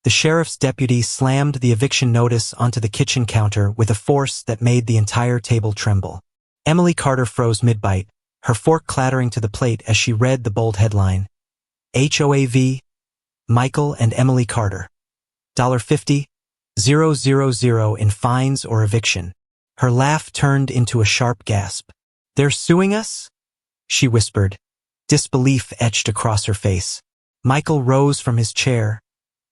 The sheriff's deputy slammed the eviction notice onto the kitchen counter with a force that made the entire table tremble. Emily Carter froze mid-bite, her fork clattering to the plate as she read the bold headline. HOA v. Michael and Emily Carter. $50,000 in fines or eviction. Her laugh turned into a sharp gasp. "They're suing us?" she whispered, disbelief etched across her face. Michael rose from his chair,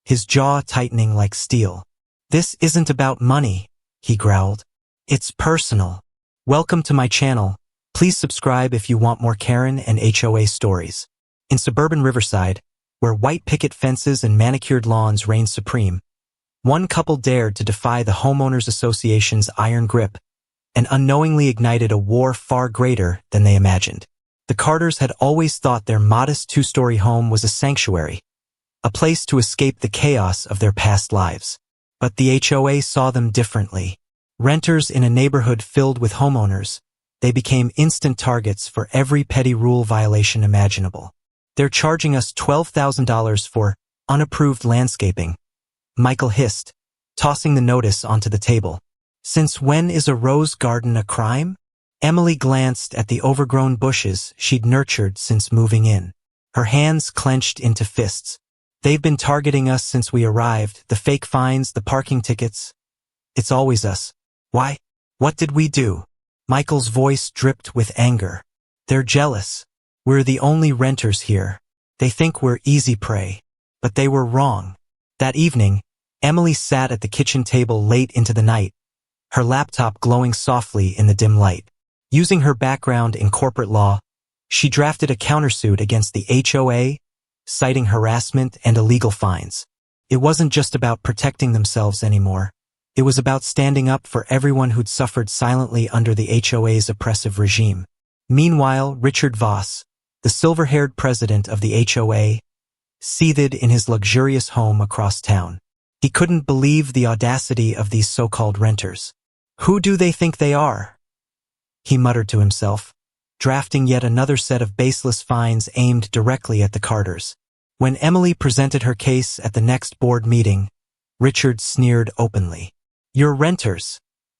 his jaw tightening like steel. "This isn't about money," he growled. "It's personal. Welcome to my channel. Please subscribe if you want more Karen and HOA stories." In suburban Riverside, where white picket fences and manicured lawns reigned supreme, one couple dared to defy the Homeowners Association's iron grip and unknowingly ignited a war far greater than they imagined. The Carters had always thought their modest two-story home was a sanctuary, a place to escape the chaos of their past lives. But the HOA saw them differently. Renters in a neighborhood filled with homeowners, they became instant targets for every petty rule violation imaginable. "They're charging us $12,000 for unapproved landscaping," Michael hissed, tossing the notice onto the table. "Since when is a rose garden a crime?" Emily glanced at the overgrown bushes she'd nurtured since moving in. Her hands clenched into fists. "They've been targeting us since we arrived, the fake fines, the parking tickets. It's always us." "Why? What did we do?" Michael's voice dripped with anger. "They're jealous. We're the only renters here. They think we're easy prey. But they were wrong." That evening, Emily sat at the kitchen table late into the night, her laptop glowing softly in the dim light. Using her background in corporate law, she drafted a countersuit against the HOA, citing harassment and illegal fines. It wasn't just about protecting themselves anymore. It was about standing up for everyone who'd suffered silently under the HOA's oppressive regime. Meanwhile, Richard Voss, the silver-haired president of the HOA, seethed in his luxurious home across town. He couldn't believe the audacity of these so-called renters. "Who do they think they are?" he muttered to himself, drafting yet another set of baseless fines aimed directly at the Carters. When Emily presented her case at the next board meeting, Richard sneered openly. "You're renters,"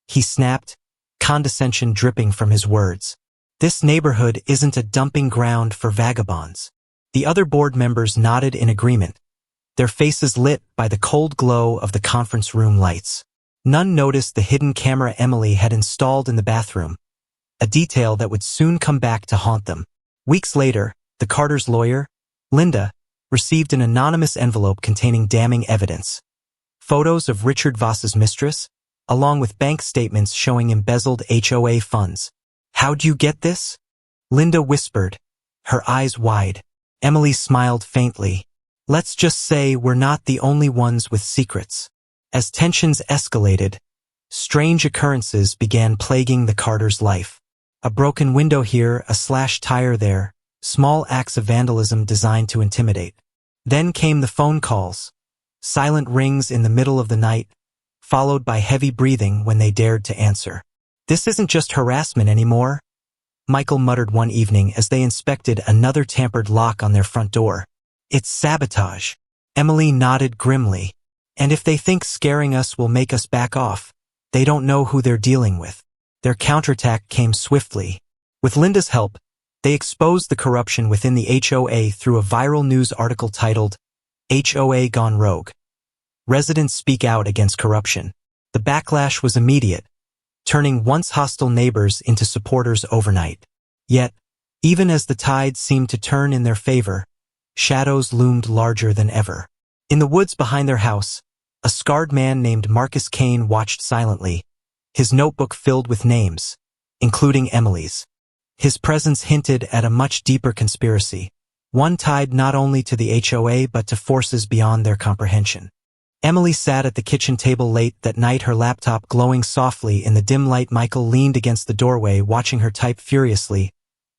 he snapped, condescension dripping from his words. "This neighborhood isn't a dumping ground for vagabonds." The other board members nodded in agreement, their faces lit by the cold glow of the conference room lights. None noticed the hidden camera Emily had installed in the bathroom, a detail that would soon come back to haunt them. Weeks later, the Carters' lawyer, Linda, received an anonymous envelope containing damning evidence. Photos of Richard Voss's mistress, along with bank statements showing embezzled HOA funds. "How'd you get this?" Linda whispered, her eyes wide. Emily smiled faintly. "Let's just say we're not the only ones with secrets." As tensions escalated, strange occurrences began plaguing the Carters' life. A broken window here, a slashed tire there, small acts of vandalism designed to intimidate. Then came the phone calls, silent rings in the middle of the night, followed by heavy breathing when they dared to answer. "This isn't just harassment anymore," Michael muttered one evening as they inspected another tampered lock on their front door. "It's sabotage." Emily nodded grimly. "And if they think scaring us will make us back off, they don't know who they're dealing with." Their counterattack came swiftly. With Linda's help, they exposed the corruption within the HOA through a viral news article titled, "HOA Gone Rogue. Residents Speak Out Against Corruption." The backlash was immediate, turning once hostile neighbors into supporters overnight. Yet, even as the tide seemed to turn in their favor, shadows loomed larger than ever. In the woods behind their house, a scarred man named Marcus Kane watched silently, his notebook filled with names, including Emily's. His presence hinted at a much deeper conspiracy, one tied not only to the HOA but to forces beyond their comprehension. Emily sat at the kitchen table late that night, her laptop glowing softly in the dim light. Michael leaned against the doorway, watching her type furiously.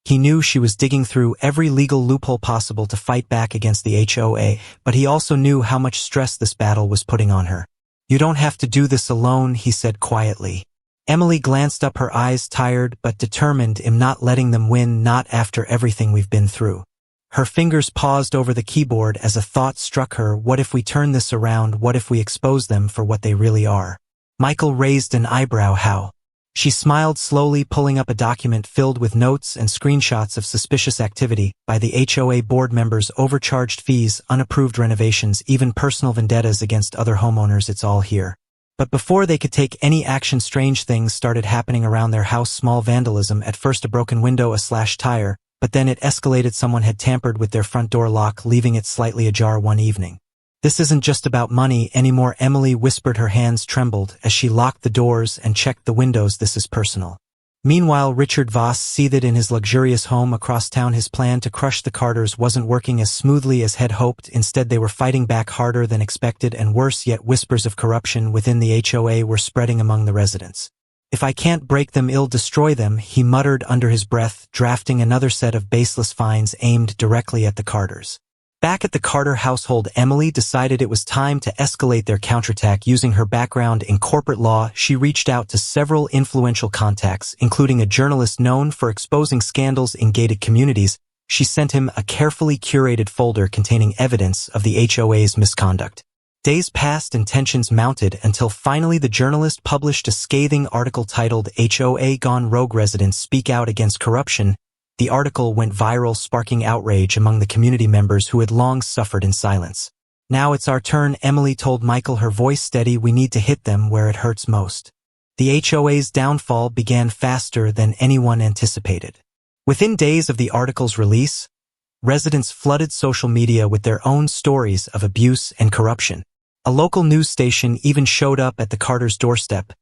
He knew she was digging through every legal loophole possible to fight back against the HOA, but he also knew how much stress this battle was putting on her. "You don't have to do this alone," he said quietly. Emily glanced up, her eyes tired but determined. "I'm not letting them win, not after everything we've been through." Her fingers paused over the keyboard as a thought struck her. What if we turn this around? What if we expose them for what they really are? Michael raised an eyebrow. How? She smiled slowly, pulling up a document filled with notes and screenshots of suspicious activity by the HOA board members, overcharged fees, unapproved renovations, even personal vendettas against other homeowners. It's all here. But before they could take any action, strange things started happening around their house. Small vandalism, at first a broken window, a slashed tire, but then it escalated. Someone had tampered with their front door lock, leaving it slightly ajar one evening. This isn't just about money anymore, Emily whispered. Her hands trembled as she locked the doors and checked the windows. This is personal. Meanwhile, Richard Voss seethed in his luxurious home across town. His plan to crush the Carters wasn't working as smoothly as had hoped. Instead, they were fighting back harder than expected, and worse yet, whispers of corruption within the HOA were spreading among the residents. If I can't break them, I'll destroy them, he muttered under his breath, drafting another set of baseless fines aimed directly at the Carters. Back at the Carter household, Emily decided it was time to escalate their counterattack. Using her background in corporate law, she reached out to several influential contacts, including a journalist known for exposing scandals in gated communities. She sent him a carefully curated folder containing evidence of the HOA's misconduct. Days passed and tensions mounted until finally the journalist published a scathing article titled "HOA Gone Rogue, Residents Speak Out Against Corruption." The article went viral, sparking outrage among the community members who had long suffered in silence. Now it's our turn, Emily told Michael, her voice steady. We need to hit them where it hurts most. The HOA's downfall began faster than anyone anticipated. Within days of the article's release, residents flooded social media with their own stories of abuse and corruption. A local news station even showed up at the Carters' doorstep,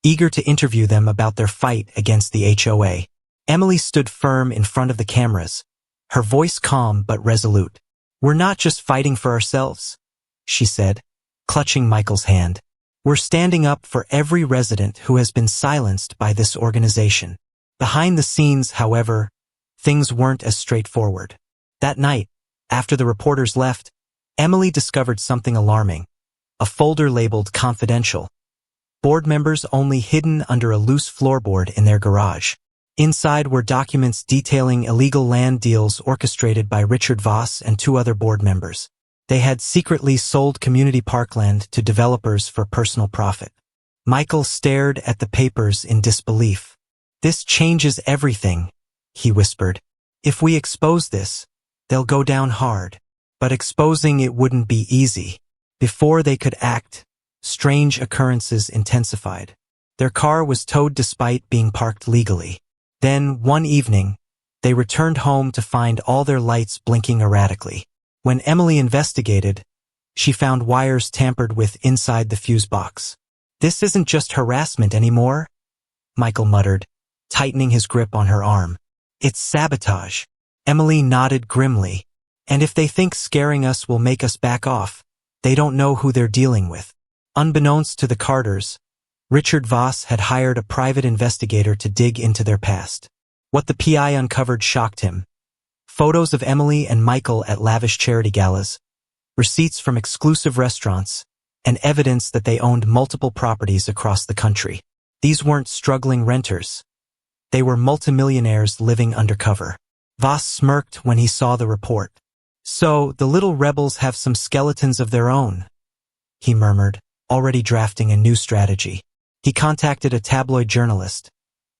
eager to interview them about their fight against the HOA. Emily stood firm in front of the cameras, her voice calm but resolute. We're not just fighting for ourselves, she said, clutching Michael's hand. We're standing up for every resident who has been silenced by this organization. Behind the scenes, however, things weren't as straightforward. That night, after the reporters left, Emily discovered something alarming. A folder labeled "Confidential." Board members only, hidden under a loose floorboard in their garage. Inside were documents detailing illegal land deals orchestrated by Richard Voss and two other board members. They had secretly sold community parkland to developers for personal profit. Michael stared at the papers in disbelief. This changes everything, he whispered. If we expose this, they'll go down hard. But exposing it wouldn't be easy. Before they could act, strange occurrences intensified. Their car was towed despite being parked legally. Then, one evening, they returned home to find all their lights blinking erratically. When Emily investigated, she found wires tampered with inside the fuse box. This isn't just harassment anymore, Michael muttered, tightening his grip on her arm. It's sabotage. Emily nodded grimly. And if they think scaring us will make us back off, they don't know who they're dealing with. Unbeknownst to the Carters, Richard Voss had hired a private investigator to dig into their past. What the PI uncovered shocked him. Photos of Emily and Michael at lavish charity galas, receipts from exclusive restaurants, and evidence that they owned multiple properties across the country. These weren't struggling renters. They were multimillionaires living undercover. Voss smirked when he saw the report. So, the little rebels have some skeletons of their own, he murmured, already drafting a new strategy. He contacted a tabloid journalist,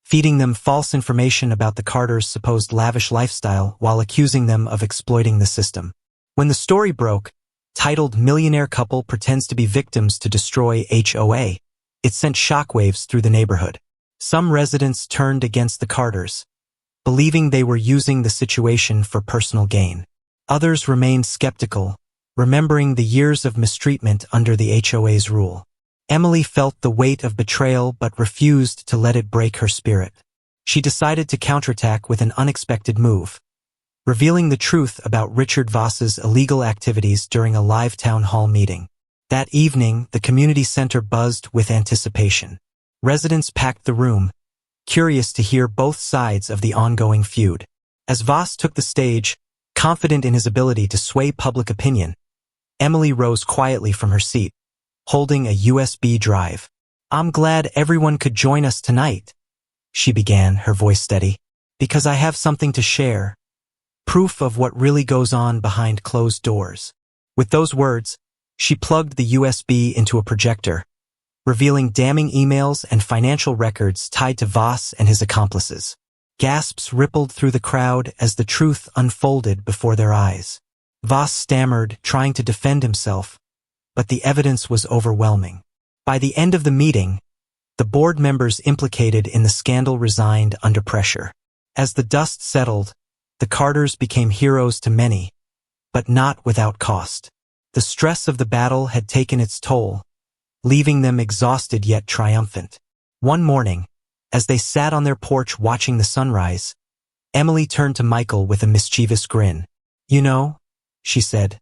feeding them false information about the Carters' supposed lavish lifestyle while accusing them of exploiting the system. When the story broke, titled "Millionaire Couple Pretends to be Victims to Destroy HOA," it sent shockwaves through the neighborhood. Some residents turned against the Carters, believing they were using the situation for personal gain. Others remained skeptical, remembering the years of mistreatment under the HOA's rule. Emily felt the weight of betrayal but refused to let it break her spirit. She decided to counterattack with an unexpected move, revealing the truth about Richard Voss's illegal activities during a live town hall meeting. That evening, the community center buzzed with anticipation. Residents packed the room, curious to hear both sides of the ongoing feud. As Voss took the stage, confident in his ability to sway public opinion, Emily rose quietly from her seat, holding a USB drive. I'm glad everyone could join us tonight, she began, her voice steady, because I have something to share. proof of what really goes on behind closed doors. With those words, she plugged the USB into a projector, revealing damning emails and financial records tied to Voss and his accomplices. Gasps rippled through the crowd as the truth unfolded before their eyes. Voss stammered, trying to defend himself, but the evidence was overwhelming. By the end of the meeting, the board members implicated in the scandal resigned under pressure. As the dust settled, the Carters became heroes to many, but not without cost. The stress of the battle had taken its toll, leaving them exhausted yet triumphant. One morning, as they sat on their porch watching the sunrise, Emily turned to Michael with a mischievous grin. "You know," she said,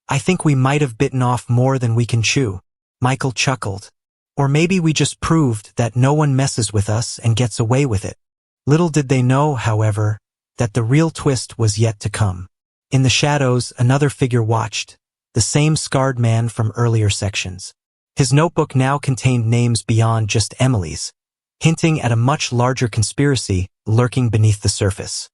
"I think we might have bitten off more than we can chew." Michael chuckled. "Or maybe we just proved that no one messes with us and gets away with it." Little did they know, however, that the real twist was yet to come. In the shadows, another figure watched, the same scarred man from earlier sections. His notebook now contained names beyond just Emily's, hinting at a much larger conspiracy lurking beneath the surface.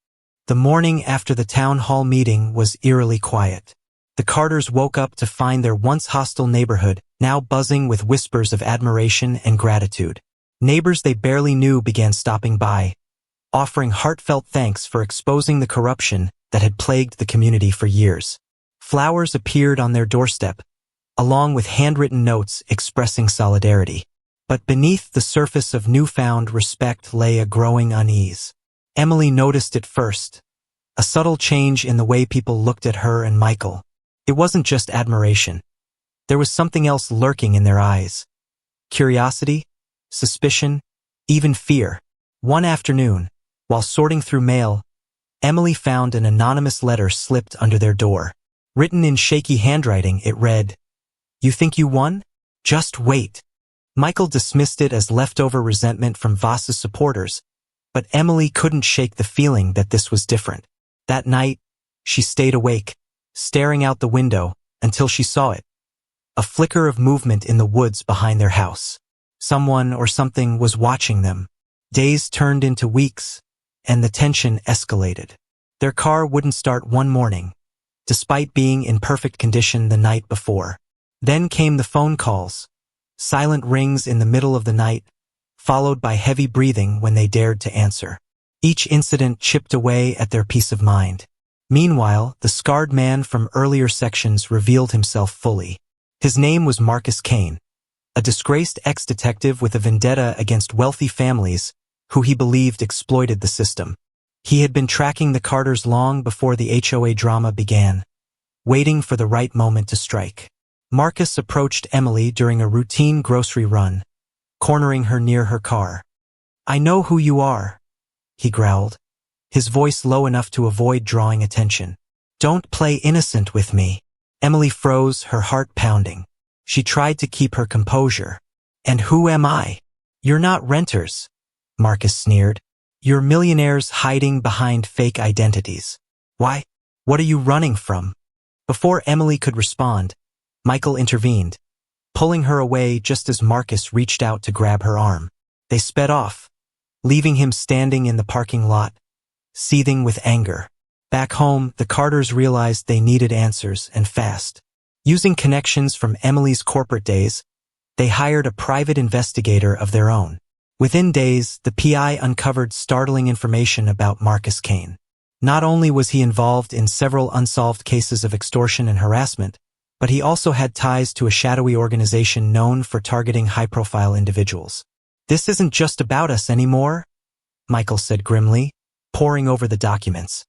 The morning after the town hall meeting was eerily quiet. The Carters woke up to find their once hostile neighborhood now buzzing with whispers of admiration and gratitude. Neighbors they barely knew began stopping by, offering heartfelt thanks for exposing the corruption that had plagued the community for years. Flowers appeared on their doorstep, along with handwritten notes expressing solidarity. But beneath the surface of newfound respect lay a growing unease. Emily noticed it first, a subtle change in the way people looked at her and Michael. It wasn't just admiration. There was something else lurking in their eyes. Curiosity, suspicion, even fear. One afternoon, while sorting through mail, Emily found an anonymous letter slipped under their door. Written in shaky handwriting, it read, "You think you won? Just wait." Michael dismissed it as leftover resentment from Voss's supporters, but Emily couldn't shake the feeling that this was different. That night, she stayed awake, staring out the window, until she saw it. A flicker of movement in the woods behind their house. Someone or something was watching them. Days turned into weeks, and the tension escalated. Their car wouldn't start one morning, despite being in perfect condition the night before. Then came the phone calls, silent rings in the middle of the night, followed by heavy breathing when they dared to answer. Each incident chipped away at their peace of mind. Meanwhile, the scarred man from earlier sections revealed himself fully. His name was Marcus Kane, a disgraced ex-detective with a vendetta against wealthy families who he believed exploited the system. He had been tracking the Carters long before the HOA drama began, waiting for the right moment to strike. Marcus approached Emily during a routine grocery run, cornering her near her car. "I know who you are," he growled, his voice low enough to avoid drawing attention. "Don't play innocent with me." Emily froze, her heart pounding. She tried to keep her composure. "And who am I?" "You're not renters," Marcus sneered. "You're millionaires hiding behind fake identities." "Why? What are you running from?" Before Emily could respond, Michael intervened, pulling her away just as Marcus reached out to grab her arm. They sped off, leaving him standing in the parking lot, seething with anger. Back home, the Carters realized they needed answers, and fast. Using connections from Emily's corporate days, they hired a private investigator of their own. Within days, the PI uncovered startling information about Marcus Kane. Not only was he involved in several unsolved cases of extortion and harassment, but he also had ties to a shadowy organization known for targeting high-profile individuals. "This isn't just about us anymore," Michael said grimly, poring over the documents.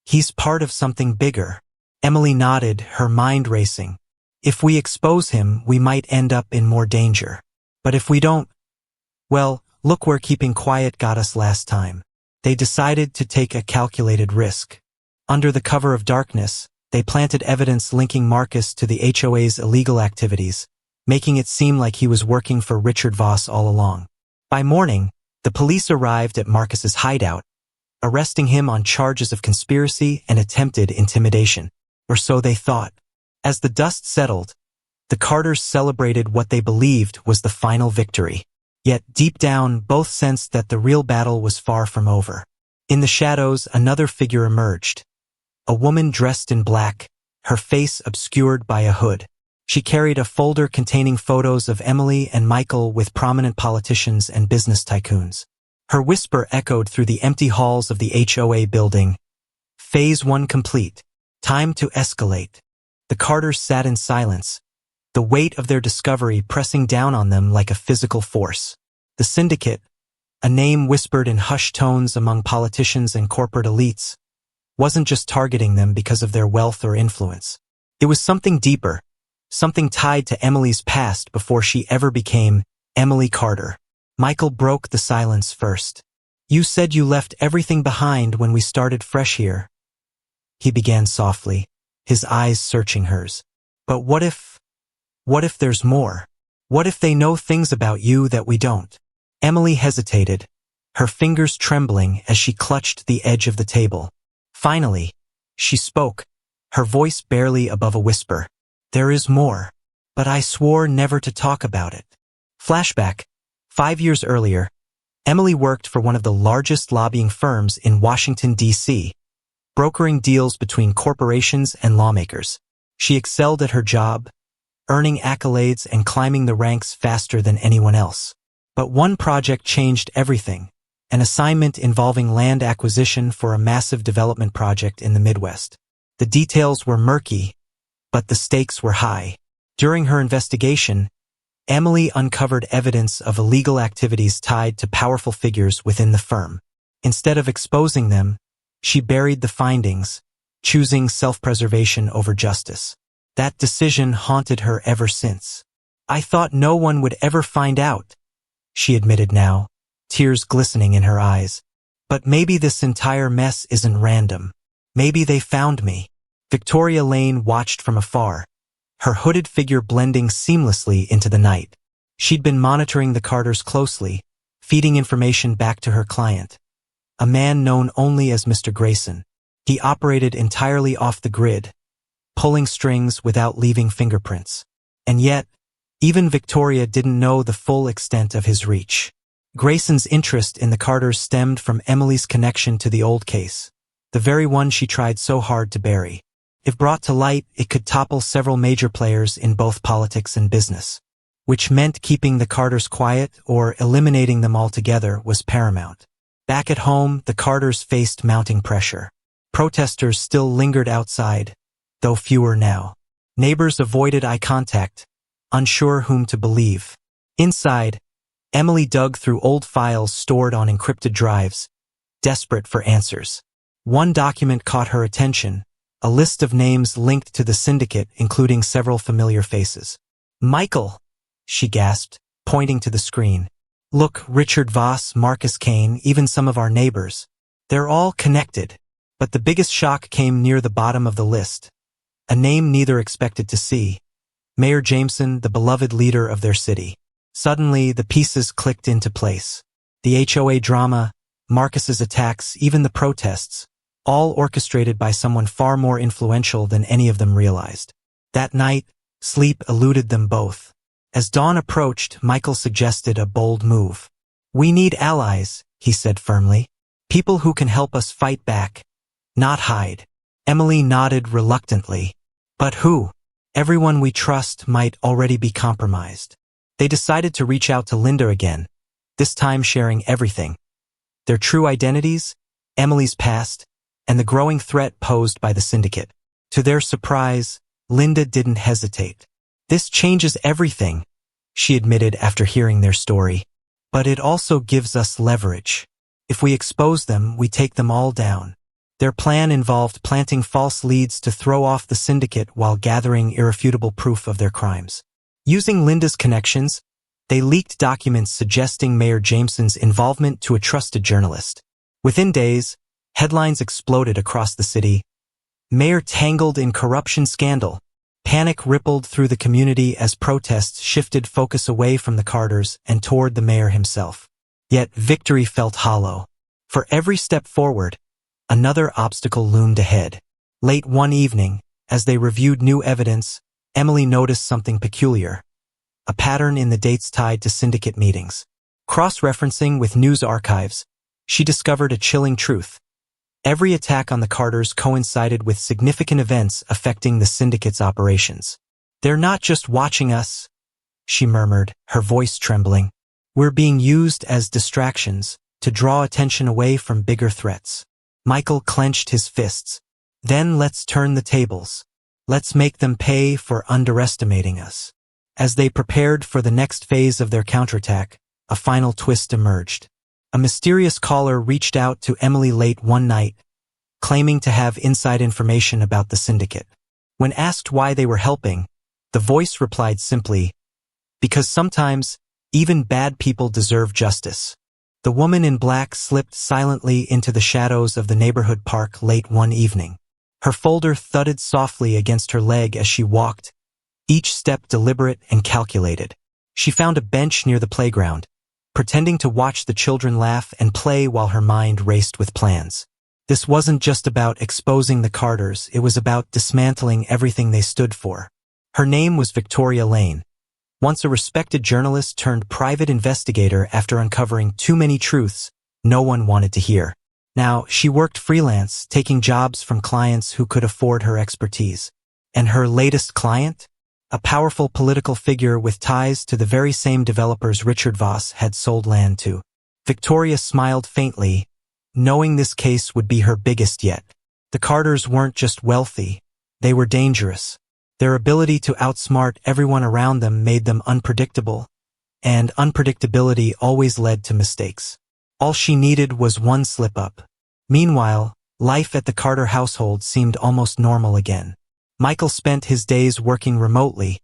"He's part of something bigger." Emily nodded, her mind racing. "If we expose him, we might end up in more danger. But if we don't, well, look where keeping quiet got us last time." They decided to take a calculated risk. Under the cover of darkness, they planted evidence linking Marcus to the HOA's illegal activities, making it seem like he was working for Richard Voss all along. By morning, the police arrived at Marcus's hideout, arresting him on charges of conspiracy and attempted intimidation. Or so they thought. As the dust settled, the Carters celebrated what they believed was the final victory. Yet deep down, both sensed that the real battle was far from over. In the shadows, another figure emerged, A woman dressed in black, her face obscured by a hood. She carried a folder containing photos of Emily and Michael with prominent politicians and business tycoons. Her whisper echoed through the empty halls of the HOA building. Phase 1 complete. Time to escalate. The Carters sat in silence, the weight of their discovery pressing down on them like a physical force. The syndicate, a name whispered in hushed tones among politicians and corporate elites, wasn't just targeting them because of their wealth or influence. It was something deeper, something tied to Emily's past before she ever became Emily Carter. Michael broke the silence first. "You said you left everything behind when we started fresh here," he began softly, his eyes searching hers. "But what if there's more? What if they know things about you that we don't?" Emily hesitated, her fingers trembling as she clutched the edge of the table. Finally, she spoke, her voice barely above a whisper. "There is more, but I swore never to talk about it." Flashback. 5 years earlier, Emily worked for one of the largest lobbying firms in Washington, D.C., brokering deals between corporations and lawmakers. She excelled at her job, earning accolades and climbing the ranks faster than anyone else. But one project changed everything, an assignment involving land acquisition for a massive development project in the Midwest. The details were murky, but the stakes were high. During her investigation, Emily uncovered evidence of illegal activities tied to powerful figures within the firm. Instead of exposing them, she buried the findings, choosing self-preservation over justice. That decision haunted her ever since. "I thought no one would ever find out," she admitted now, tears glistening in her eyes. "But maybe this entire mess isn't random. Maybe they found me." Victoria Lane watched from afar, her hooded figure blending seamlessly into the night. She'd been monitoring the Carters closely, feeding information back to her client, a man known only as Mr. Grayson. He operated entirely off the grid, pulling strings without leaving fingerprints. And yet, even Victoria didn't know the full extent of his reach. Grayson's interest in the Carters stemmed from Emily's connection to the old case, the very one she tried so hard to bury. If brought to light, it could topple several major players in both politics and business, which meant keeping the Carters quiet or eliminating them altogether was paramount. Back at home, the Carters faced mounting pressure. Protesters still lingered outside, though fewer now. Neighbors avoided eye contact, unsure whom to believe. Inside, Emily dug through old files stored on encrypted drives, desperate for answers. One document caught her attention, a list of names linked to the syndicate, including several familiar faces. "Michael," she gasped, pointing to the screen. "Look, Richard Voss, Marcus Kane, even some of our neighbors. They're all connected." But the biggest shock came near the bottom of the list. A name neither expected to see. Mayor Jameson, the beloved leader of their city. Suddenly, the pieces clicked into place. The HOA drama, Marcus's attacks, even the protests, all orchestrated by someone far more influential than any of them realized. That night, sleep eluded them both. As dawn approached, Michael suggested a bold move. "We need allies," he said firmly. "People who can help us fight back, not hide." Emily nodded reluctantly. "But who? Everyone we trust might already be compromised." They decided to reach out to Linda again, this time sharing everything. Their true identities, Emily's past, and the growing threat posed by the syndicate. To their surprise, Linda didn't hesitate. "This changes everything," she admitted after hearing their story. "But it also gives us leverage. If we expose them, we take them all down." Their plan involved planting false leads to throw off the syndicate while gathering irrefutable proof of their crimes. Using Linda's connections, they leaked documents suggesting Mayor Jameson's involvement to a trusted journalist. Within days, headlines exploded across the city. "Mayor tangled in corruption scandal." Panic rippled through the community as protests shifted focus away from the Carters and toward the mayor himself. Yet victory felt hollow. For every step forward, another obstacle loomed ahead. Late one evening, as they reviewed new evidence, Emily noticed something peculiar. A pattern in the dates tied to syndicate meetings. Cross-referencing with news archives, she discovered a chilling truth. Every attack on the Carters coincided with significant events affecting the syndicate's operations. "They're not just watching us," she murmured, her voice trembling. "We're being used as distractions to draw attention away from bigger threats." Michael clenched his fists. "Then let's turn the tables. Let's make them pay for underestimating us." As they prepared for the next phase of their counterattack, a final twist emerged. A mysterious caller reached out to Emily late one night, claiming to have inside information about the syndicate. When asked why they were helping, the voice replied simply, "Because sometimes, even bad people deserve justice." The woman in black slipped silently into the shadows of the neighborhood park late one evening. Her folder thudded softly against her leg as she walked, each step deliberate and calculated. She found a bench near the playground, pretending to watch the children laugh and play while her mind raced with plans. This wasn't just about exposing the Carters, it was about dismantling everything they stood for. Her name was Victoria Lane, once a respected journalist turned private investigator after uncovering too many truths no one wanted to hear. Now, she worked freelance, taking jobs from clients who could afford her expertise. And her latest client? A powerful political figure with ties to the very same developers Richard Voss had sold land to. Victoria smiled faintly, knowing this case would be her biggest yet. The Carters weren't just wealthy, they were dangerous. Their ability to outsmart everyone around them made them unpredictable, and unpredictability always led to mistakes. All she needed was one slip-up. Meanwhile, life at the Carter household seemed almost normal again. Michael spent his days working remotely,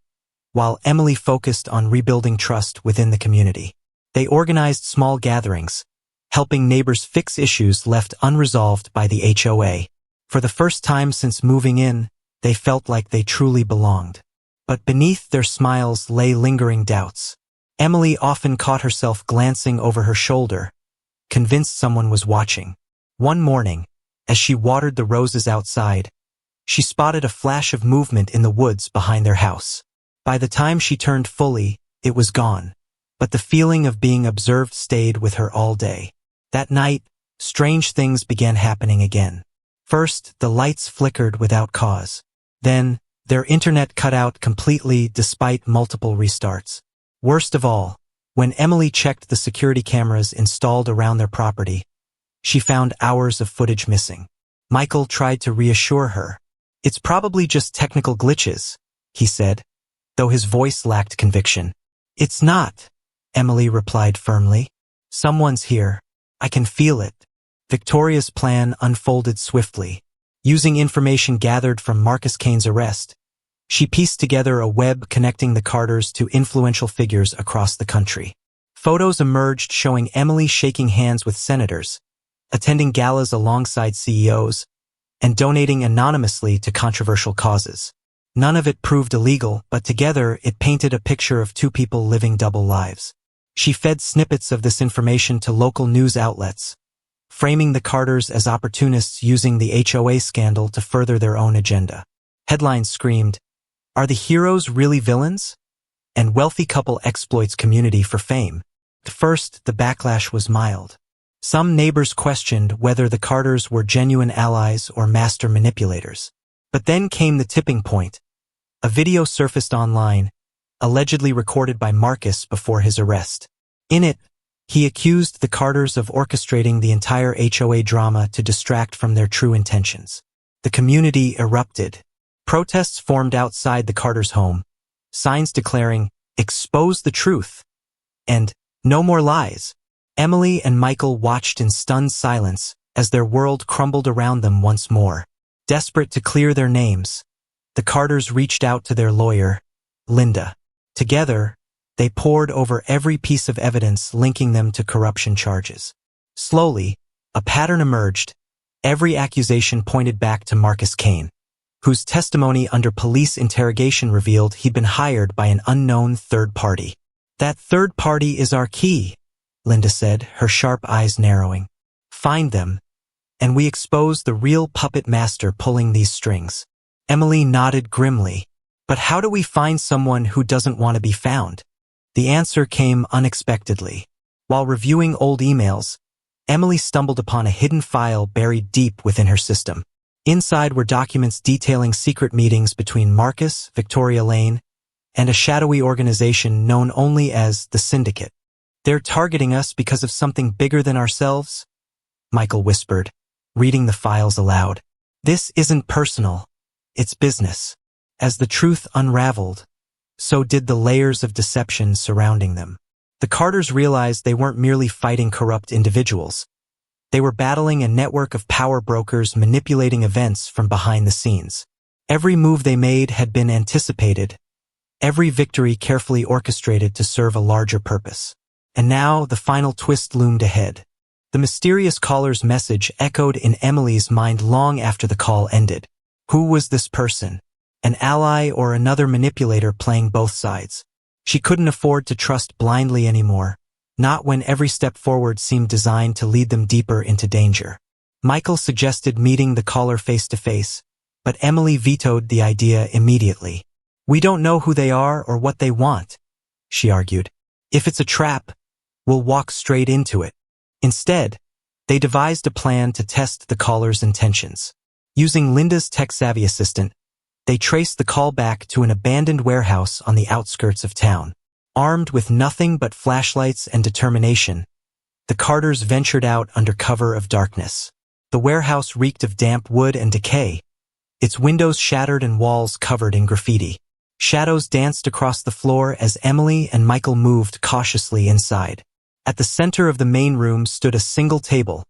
while Emily focused on rebuilding trust within the community. They organized small gatherings, helping neighbors fix issues left unresolved by the HOA. For the first time since moving in, they felt like they truly belonged. But beneath their smiles lay lingering doubts. Emily often caught herself glancing over her shoulder, convinced someone was watching. One morning, as she watered the roses outside, she spotted a flash of movement in the woods behind their house. By the time she turned fully, it was gone, but the feeling of being observed stayed with her all day. That night, strange things began happening again. First, the lights flickered without cause. Then, their internet cut out completely despite multiple restarts. Worst of all, when Emily checked the security cameras installed around their property, she found hours of footage missing. Michael tried to reassure her. "It's probably just technical glitches," he said, though his voice lacked conviction. "It's not," Emily replied firmly. "Someone's here. I can feel it." Victoria's plan unfolded swiftly. Using information gathered from Marcus Kane's arrest, she pieced together a web connecting the Carters to influential figures across the country. Photos emerged showing Emily shaking hands with senators, attending galas alongside CEOs, and donating anonymously to controversial causes. None of it proved illegal, but together it painted a picture of two people living double lives. She fed snippets of this information to local news outlets, framing the Carters as opportunists using the HOA scandal to further their own agenda. Headlines screamed, "Are the heroes really villains?" And wealthy couple exploits community for fame. At first, the backlash was mild. Some neighbors questioned whether the Carters were genuine allies or master manipulators. But then came the tipping point. A video surfaced online, allegedly recorded by Marcus before his arrest. In it, he accused the Carters of orchestrating the entire HOA drama to distract from their true intentions. The community erupted. Protests formed outside the Carters' home, signs declaring, "Expose the truth," and "No more lies." Emily and Michael watched in stunned silence as their world crumbled around them once more. Desperate to clear their names, the Carters reached out to their lawyer, Linda. Together, they pored over every piece of evidence linking them to corruption charges. Slowly, a pattern emerged. Every accusation pointed back to Marcus Kane, whose testimony under police interrogation revealed he'd been hired by an unknown third party. "That third party is our key," Linda said, her sharp eyes narrowing. "Find them, and we expose the real puppet master pulling these strings." Emily nodded grimly. "But how do we find someone who doesn't want to be found?" The answer came unexpectedly. While reviewing old emails, Emily stumbled upon a hidden file buried deep within her system. Inside were documents detailing secret meetings between Marcus, Victoria Lane, and a shadowy organization known only as the Syndicate. "They're targeting us because of something bigger than ourselves?" Michael whispered, reading the files aloud. "This isn't personal. It's business." As the truth unraveled, so did the layers of deception surrounding them. The Carters realized they weren't merely fighting corrupt individuals. They were battling a network of power brokers manipulating events from behind the scenes. Every move they made had been anticipated, every victory carefully orchestrated to serve a larger purpose. And now the final twist loomed ahead. The mysterious caller's message echoed in Emily's mind long after the call ended. Who was this person? An ally or another manipulator playing both sides? She couldn't afford to trust blindly anymore, not when every step forward seemed designed to lead them deeper into danger. Michael suggested meeting the caller face-to-face, but Emily vetoed the idea immediately. "We don't know who they are or what they want," she argued. "If it's a trap, we'll walk straight into it." Instead, they devised a plan to test the caller's intentions. Using Linda's tech-savvy assistant, they traced the call back to an abandoned warehouse on the outskirts of town. Armed with nothing but flashlights and determination, the Carters ventured out under cover of darkness. The warehouse reeked of damp wood and decay, its windows shattered and walls covered in graffiti. Shadows danced across the floor as Emily and Michael moved cautiously inside. At the center of the main room stood a single table,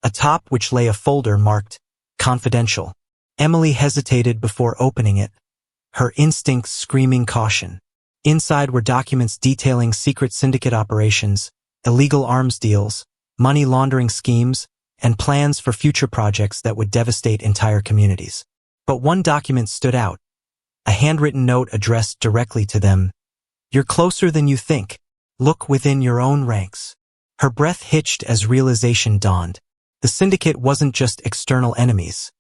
atop which lay a folder marked "Confidential." Emily hesitated before opening it, her instincts screaming caution. Inside were documents detailing secret syndicate operations, illegal arms deals, money laundering schemes, and plans for future projects that would devastate entire communities. But one document stood out, a handwritten note addressed directly to them. "You're closer than you think. Look within your own ranks." Her breath hitched as realization dawned. The syndicate wasn't just external enemies.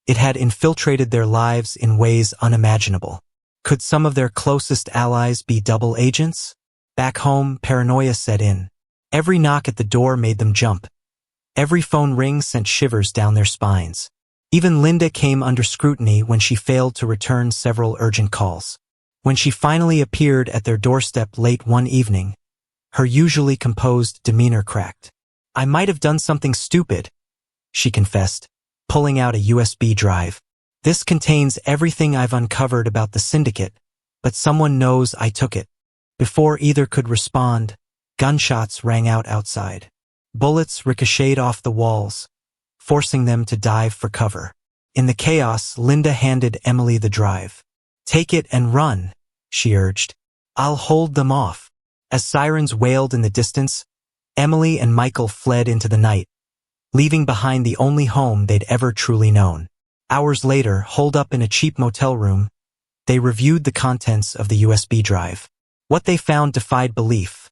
It had infiltrated their lives in ways unimaginable. Could some of their closest allies be double agents? Back home, paranoia set in. Every knock at the door made them jump. Every phone ring sent shivers down their spines. Even Linda came under scrutiny when she failed to return several urgent calls. When she finally appeared at their doorstep late one evening, her usually composed demeanor cracked. "I might have done something stupid," she confessed, pulling out a USB drive. "This contains everything I've uncovered about the syndicate, but someone knows I took it." Before either could respond, gunshots rang out outside. Bullets ricocheted off the walls, forcing them to dive for cover. In the chaos, Linda handed Emily the drive. "Take it and run," she urged. "I'll hold them off." As sirens wailed in the distance, Emily and Michael fled into the night, leaving behind the only home they'd ever truly known. Hours later, holed up in a cheap motel room, they reviewed the contents of the USB drive. What they found defied belief.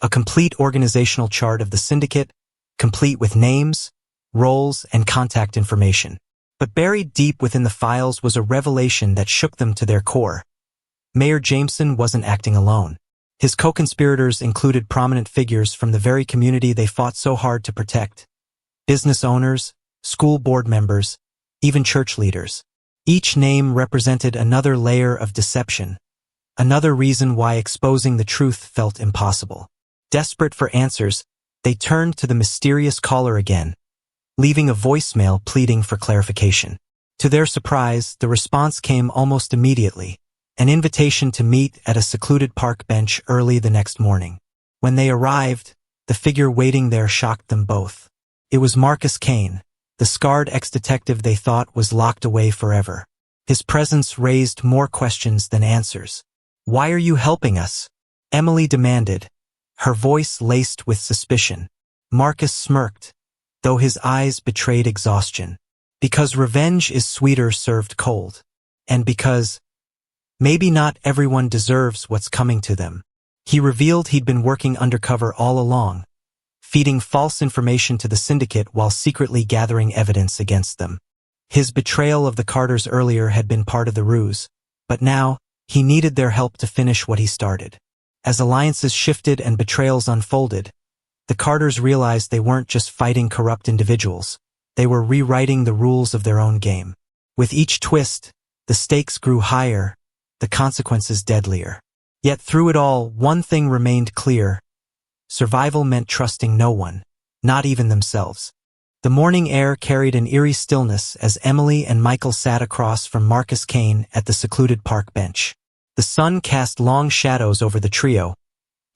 A complete organizational chart of the syndicate, complete with names, roles, and contact information. But buried deep within the files was a revelation that shook them to their core. Mayor Jameson wasn't acting alone. His co-conspirators included prominent figures from the very community they fought so hard to protect. Business owners, school board members, even church leaders. Each name represented another layer of deception, another reason why exposing the truth felt impossible. Desperate for answers, they turned to the mysterious caller again, leaving a voicemail pleading for clarification. To their surprise, the response came almost immediately, an invitation to meet at a secluded park bench early the next morning. When they arrived, the figure waiting there shocked them both. It was Marcus Kane, the scarred ex-detective they thought was locked away forever. His presence raised more questions than answers. "Why are you helping us?" Emily demanded, her voice laced with suspicion. Marcus smirked, though his eyes betrayed exhaustion. "Because revenge is sweeter served cold. And because maybe not everyone deserves what's coming to them." He revealed he'd been working undercover all along, feeding false information to the syndicate while secretly gathering evidence against them. His betrayal of the Carters earlier had been part of the ruse, but now he needed their help to finish what he started. As alliances shifted and betrayals unfolded, The Carters realized they weren't just fighting corrupt individuals. They were rewriting the rules of their own game. With each twist, the stakes grew higher, the consequences deadlier. Yet through it all, one thing remained clear. Survival meant trusting no one, not even themselves. The morning air carried an eerie stillness as Emily and Michael sat across from Marcus Kane at the secluded park bench. The sun cast long shadows over the trio,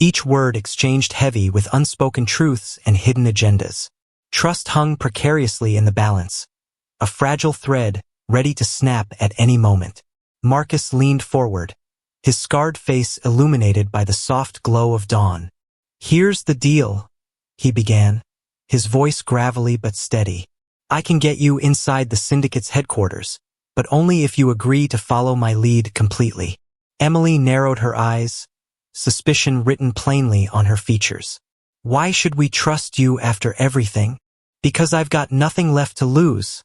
each word exchanged heavy with unspoken truths and hidden agendas. Trust hung precariously in the balance, a fragile thread ready to snap at any moment. Marcus leaned forward, his scarred face illuminated by the soft glow of dawn. "Here's the deal," he began, his voice gravelly but steady. "I can get you inside the syndicate's headquarters, but only if you agree to follow my lead completely." Emily narrowed her eyes, suspicion written plainly on her features. "Why should we trust you after everything?" "Because I've got nothing left to lose,"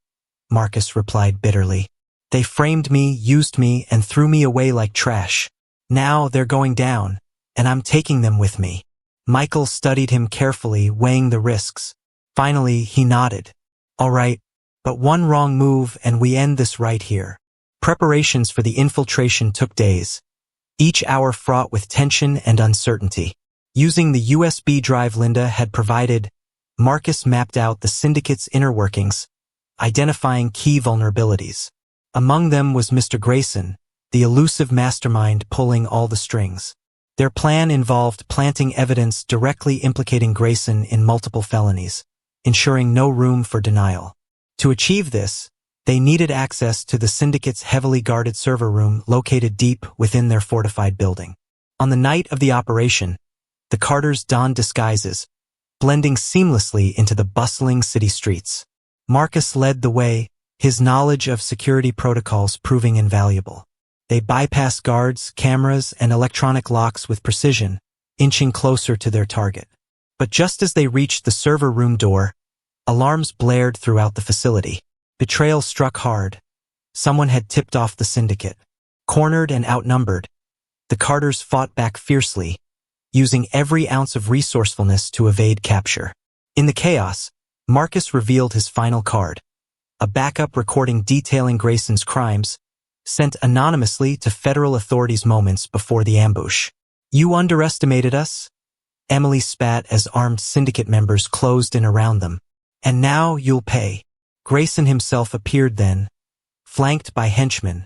Marcus replied bitterly. "They framed me, used me, and threw me away like trash. Now they're going down, and I'm taking them with me." Michael studied him carefully, weighing the risks. Finally, he nodded. "All right, but one wrong move and we end this right here." Preparations for the infiltration took days, each hour fraught with tension and uncertainty. Using the USB drive Linda had provided, Marcus mapped out the syndicate's inner workings, identifying key vulnerabilities. Among them was Mr. Grayson, the elusive mastermind pulling all the strings. Their plan involved planting evidence directly implicating Grayson in multiple felonies, ensuring no room for denial. To achieve this, they needed access to the syndicate's heavily guarded server room located deep within their fortified building. On the night of the operation, the Carters donned disguises, blending seamlessly into the bustling city streets. Marcus led the way, his knowledge of security protocols proving invaluable. They bypassed guards, cameras, and electronic locks with precision, inching closer to their target. But just as they reached the server room door, alarms blared throughout the facility. Betrayal struck hard. Someone had tipped off the syndicate. Cornered and outnumbered, the Carters fought back fiercely, using every ounce of resourcefulness to evade capture. In the chaos, Marcus revealed his final card, a backup recording detailing Grayson's crimes, sent anonymously to federal authorities moments before the ambush. "You underestimated us," Emily spat as armed syndicate members closed in around them. "And now you'll pay." Grayson himself appeared then, flanked by henchmen,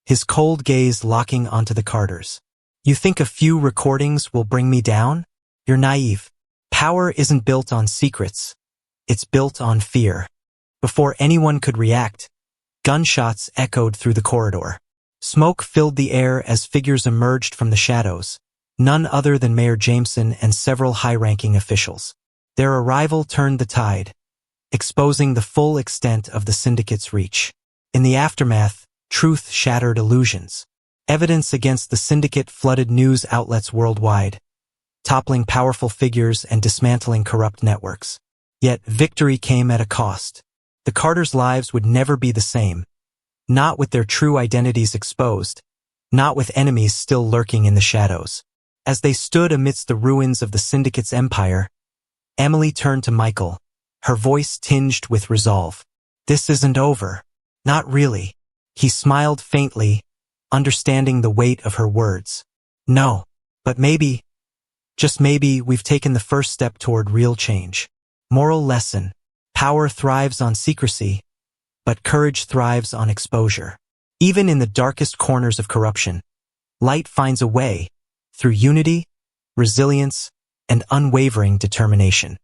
his cold gaze locking onto the Carters. "You think a few recordings will bring me down? You're naive. Power isn't built on secrets. It's built on fear." Before anyone could react, gunshots echoed through the corridor. Smoke filled the air as figures emerged from the shadows, none other than Mayor Jameson and several high-ranking officials. Their arrival turned the tide, exposing the full extent of the syndicate's reach. In the aftermath, truth shattered illusions. Evidence against the syndicate flooded news outlets worldwide, toppling powerful figures and dismantling corrupt networks. Yet victory came at a cost. The Carters' lives would never be the same, not with their true identities exposed, not with enemies still lurking in the shadows. As they stood amidst the ruins of the syndicate's empire, Emily turned to Michael, her voice tinged with resolve. "This isn't over." "Not really." He smiled faintly, understanding the weight of her words. "No, but maybe, just maybe, we've taken the first step toward real change." Moral lesson: power thrives on secrecy, but courage thrives on exposure. Even in the darkest corners of corruption, light finds a way through unity, resilience, and unwavering determination.